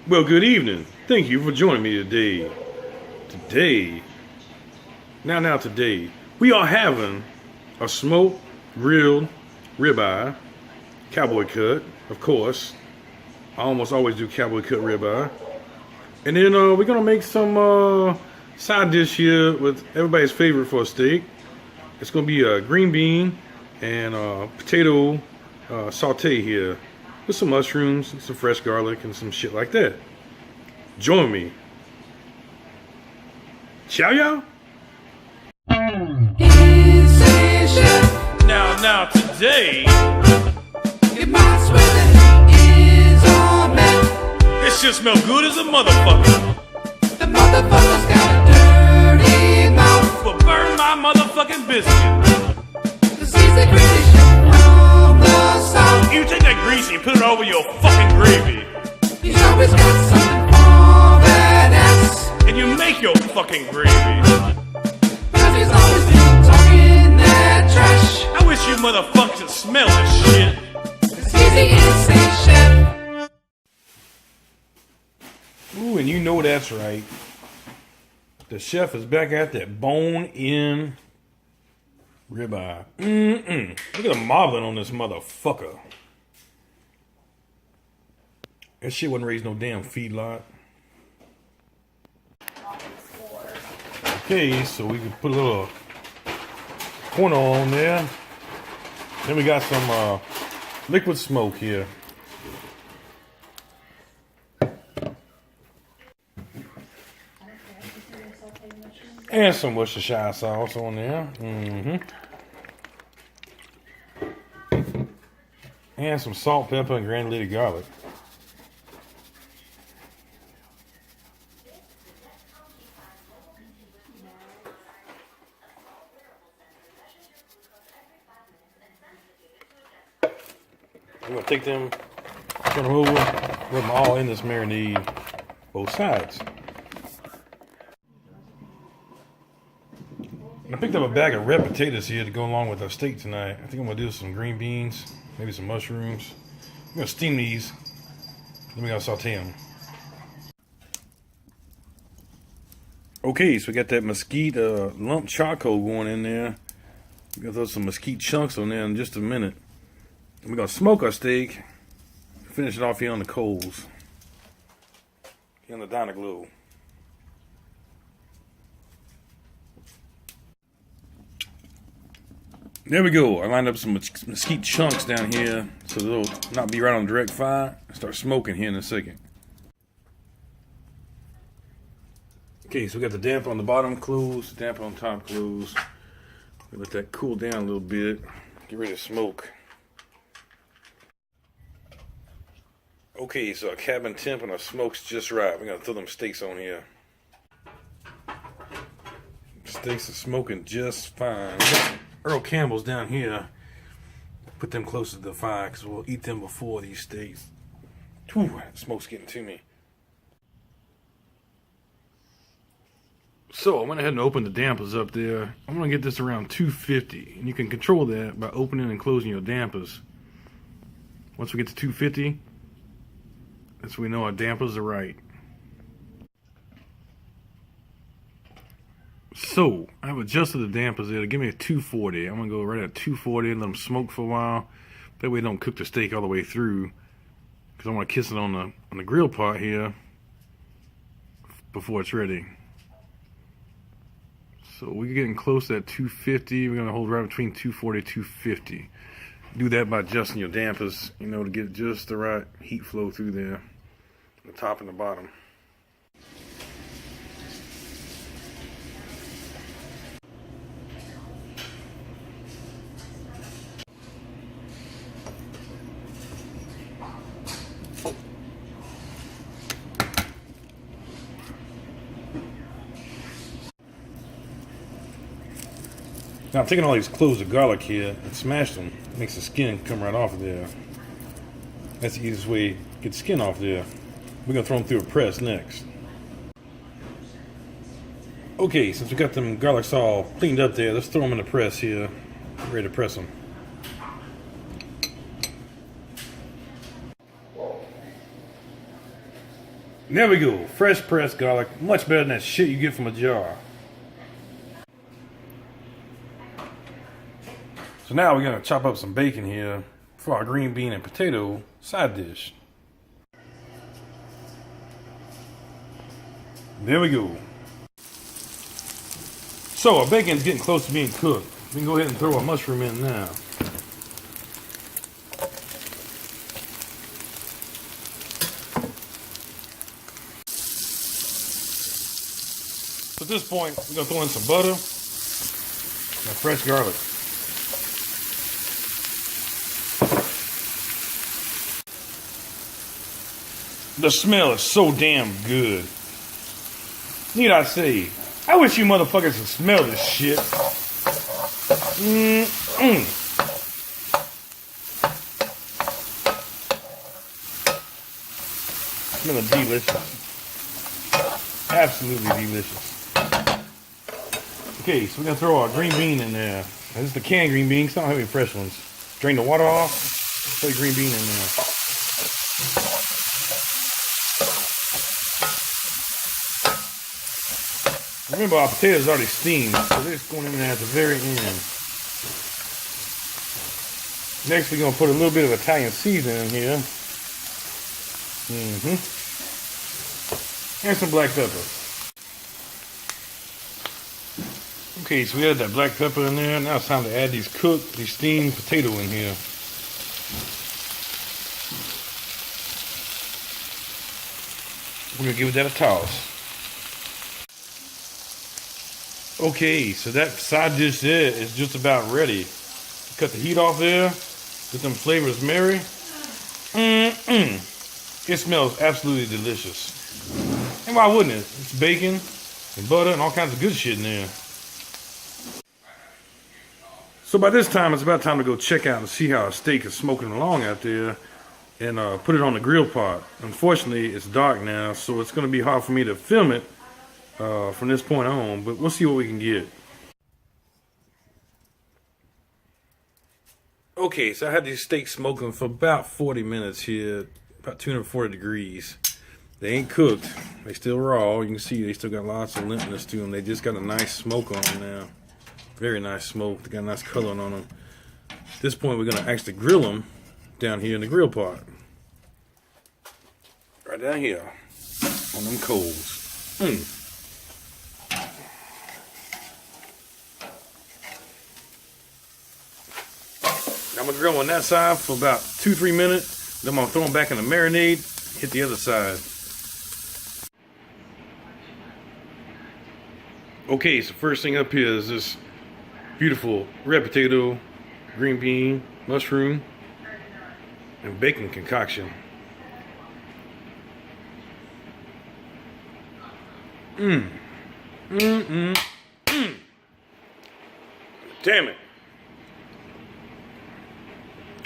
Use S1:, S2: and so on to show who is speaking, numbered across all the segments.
S1: Well, good evening. Thank you for joining me today. Today, we are having a smoked, grilled ribeye, cowboy cut, of course. I almost always do cowboy cut ribeye. And then we're going to make some side dish here with everybody's favorite for a steak. It's going to be a green bean and potato saute here with some mushrooms, and some fresh garlic, and some shit like that. Join me. Ciao, y'all. Now, today,
S2: You might swear that he is all man.
S1: this shit smell good as a motherfucker.
S2: The motherfucker's got a dirty mouth.
S1: But burn my motherfucking biscuit.
S2: Cause he's the greatest chef from the south.
S1: You take that grease and you put it over your fucking gravy.
S2: He's always got something for that ass.
S1: And you make your fucking gravy.
S2: Cause he's always been talking that trash.
S1: I wish you motherfuckers would smell this shit.
S2: Cause he's the insane chef.
S1: Ooh, and you know that's right. The chef is back at that bone-in ribeye. Look at the marbling on this motherfucker. That shit wasn't raised no damn feedlot. Okay, so we can put a little corn oil on there. Then we got some liquid smoke here. And some Worcestershire sauce on there. And some salt, pepper, and granulated garlic. I'm going to take them, turn them over, put them all in this marinade, both sides. I picked up a bag of red potatoes here to go along with our steak tonight. I think I'm going to do some green beans, maybe some mushrooms. I'm going to steam these, then we're going to saute them. Okay, so we got that mesquite lump charcoal going in there. We're going to throw some mesquite chunks on there in just a minute. And we're going to smoke our steak, finish it off here on the coals, here on the diner glow. There we go. I lined up some mesquite chunks down here so they'll not be right on direct fire. Start smoking here in a second. Okay, so we got the damper on the bottom closed, the damper on top closed. We'll let that cool down a little bit. Get ready to smoke. Okay, so our cabin temp and our smoke's just right. We're gonna throw them steaks on here. Steaks are smoking just fine. Earl Campbell's down here. Put them close to the fire because we'll eat them before these steaks. Whew, that smoke's getting to me. So I went ahead and opened the dampers up there. I'm going to get this around 250. And you can control that by opening and closing your dampers. Once we get to 250, that's when we know our dampers are right. So, I've adjusted the dampers there to give me a 240. I'm going to go right at 240 and let them smoke for a while. That way it don't cook the steak all the way through. Because I want to kiss it on the grill part here before it's ready. So we're getting close to that 250. We're going to hold right between 240 and 250. Do that by adjusting your dampers, you know, to get just the right heat flow through there. The top and the bottom. Now I'm taking all these cloves of garlic here and smashed them. It makes the skin come right off of there. That's the easiest way to get the skin off there. We're going to throw them through a press next. Okay, since we got them garlics all cleaned up there, let's throw them in the press here. Get ready to press them. There we go. Fresh pressed garlic. Much better than that shit you get from a jar. So now we're going to chop up some bacon here for our green bean and potato side dish. There we go. So our bacon's getting close to being cooked. We can go ahead and throw our mushroom in now. So at this point, we're going to throw in some butter and fresh garlic. The smell is so damn good. Need I say, I wish you motherfuckers could smell this shit. Smelling delicious. Absolutely delicious. Okay, so we're gonna throw our green bean in there. This is the canned green bean, because I don't have any fresh ones. Drain the water off, put the green bean in there. Remember, our potatoes already steamed, so they're just going in there at the very end. Next, we're gonna put a little bit of Italian seasoning in here. And some black pepper. Okay, so we added that black pepper in there. Now it's time to add these steamed potato in here. We're gonna give that a toss. Okay, so that side dish there is just about ready. Cut the heat off there. Get them flavors marry. It smells absolutely delicious. And why wouldn't it? It's bacon and butter and all kinds of good shit in there. So by this time, it's about time to go check out and see how our steak is smoking along out there and put it on the grill pot. Unfortunately, it's dark now, so it's going to be hard for me to film it from this point on, but we'll see what we can get. Okay, so I had these steaks smoking for about 40 minutes here, about 240 degrees. They ain't cooked. They still raw. You can see they still got lots of limpness to them. They just got a nice smoke on them now. Very nice smoke. They got a nice color on them. At this point, we're going to actually grill them down here in the grill pot. Right down here on them coals. I'm going to grill on that side for about 2-3 minutes. Then I'm going to throw them back in the marinade. Hit the other side. Okay, so first thing up here is this beautiful red potato, green bean, mushroom, and bacon concoction. Damn it.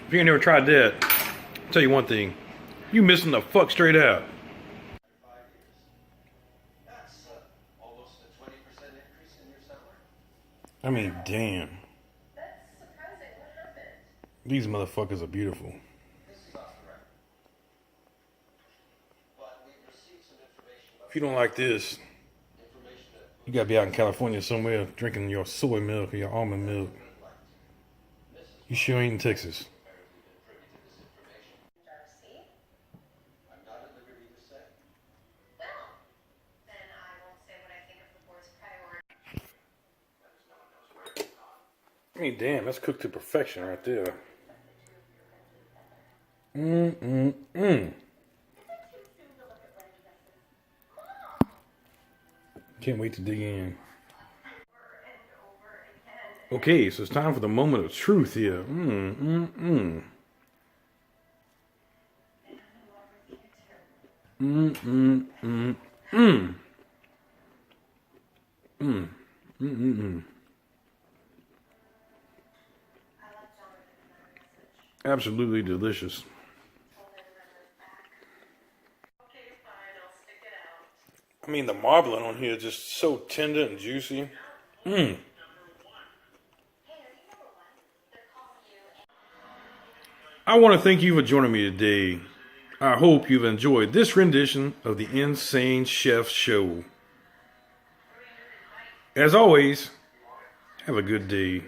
S1: If you ain't never tried that, I'll tell you one thing. You missing the fuck straight out. I mean, damn.
S3: That's surprising. What happened?
S1: These motherfuckers are beautiful. If you don't like this, you gotta be out in California somewhere drinking your soy milk or your almond milk. You sure ain't in Texas.
S3: Darcy? I'm not at liberty to say. Well, then I won't say what I think of the board's priority.
S1: I mean, damn, that's cooked to perfection right there. Can't wait to dig in. Okay, so it's time for the moment of truth here. Absolutely delicious. I mean, the marbling on here is just so tender and juicy. I want to thank you for joining me today. I hope you've enjoyed this rendition of the Insane Chef Show. As always, have a good day.